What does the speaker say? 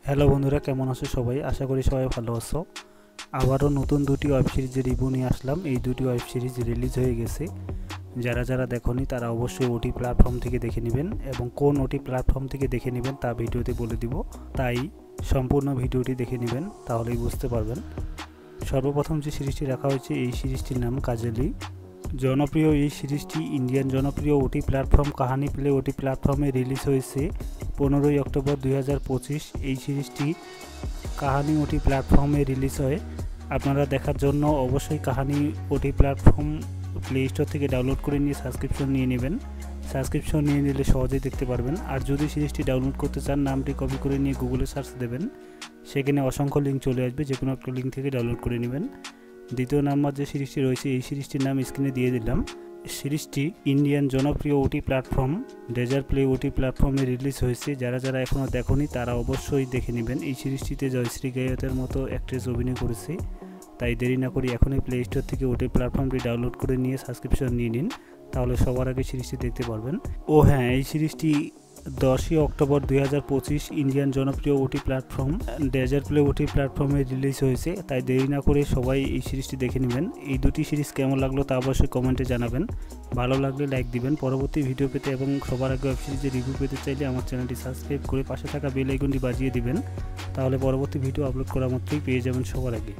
Hello বন্ধুরা, কেমন আছো সবাই? আশা করি সবাই ভালো আছো। আবারও নতুন দুটি ওয়েব সিরিজের রিভিউ নিয়ে আসলাম। এই দুটি ওয়েব সিরিজ রিলিজ হয়ে গেছে। যারা যারা দেখোনি তারা অবশ্যই ওটি প্ল্যাটফর্ম থেকে দেখে নেবেন, এবং কোন ওটি প্ল্যাটফর্ম থেকে দেখে নেবেন তা ভিডিওতে বলে দিব। তাই সম্পূর্ণ ভিডিওটি দেখে নেবেন, তাহলেই বুঝতে পারবেন। সর্বপ্রথম যে সিরিজটি রাখা হয়েছে, এই সিরিজটির নাম কাজলি। জনপ্রিয় এই সিরিজটি ইন্ডিয়ান জনপ্রিয় ওটি প্ল্যাটফর্ম কাহানি প্লে ওটি প্ল্যাটফর্মে রিলিজ হয়েছে 15ই অক্টোবর 2025। এই সিরিজটি কাহানি ওটি প্ল্যাটফর্মে রিলিজ হয়। আপনারা দেখার জন্য অবশ্যই কাহানি ওটি প্ল্যাটফর্ম প্লে স্টোর থেকে ডাউনলোড করে নিয়ে সাবস্ক্রিপশন নিয়ে নেবেন। সাবস্ক্রিপশন নিয়ে নিলে সহজেই দেখতে পারবেন। আর যদি সিরিজটি ডাউনলোড করতে চান, নামটি কপি করে নিয়ে গুগলে সার্চ দেবেন, সেখানে অসংখ্য লিঙ্ক চলে আসবে। যে কোনো একটা লিঙ্ক থেকে ডাউনলোড করে নেবেন। দ্বিতীয় নাম্বার যে সিরিজটি রয়েছে, এই সিরিজটির নাম স্ক্রিনে দিয়ে দিলাম। সিরিজটি ইন্ডিয়ান জনপ্রিয় ওটি প্ল্যাটফর্ম ডেজার প্লে ওটি প্ল্যাটফর্মে রিলিজ হয়েছে। যারা যারা এখনও দেখোনি তারা অবশ্যই দেখে নেবেন। এই সিরিজটিতে জয়শ্রী গায়তের মতো অ্যাক্ট্রেস অভিনয় করেছে। তাই দেরি না করি এখনই প্লে স্টোর থেকে ওটি প্ল্যাটফর্মটি ডাউনলোড করে নিয়ে সাবস্ক্রিপশন নিয়ে নিন, তাহলে সবার আগে সিরিজটি দেখতে পারবেন। ও হ্যাঁ, এই সিরিজটি 10ই অক্টোবর 2025 ইন্ডিয়ান জনপ্রিয় ওটি প্ল্যাটফর্ম ডেজার প্লে ওটি প্ল্যাটফর্মে রিলিজ হয়েছে। তাই দেরি না করে সবাই এই সিরিজটি দেখে নেবেন। এই দুটি সিরিজ কেমন লাগলো তা অবশ্যই কমেন্টে জানাবেন। ভালো লাগলে লাইক দিবেন। পরবর্তী ভিডিও পেতে এবং সবার আগে ওয়েব সিরিজের রিভিউ পেতে চাইলে আমার চ্যানেলটি সাবস্ক্রাইব করে পাশে থাকা বেল আইকনটি বাজিয়ে দিবেন, তাহলে পরবর্তী ভিডিও আপলোড করা মাত্রই পেয়ে যাবেন সবার আগে।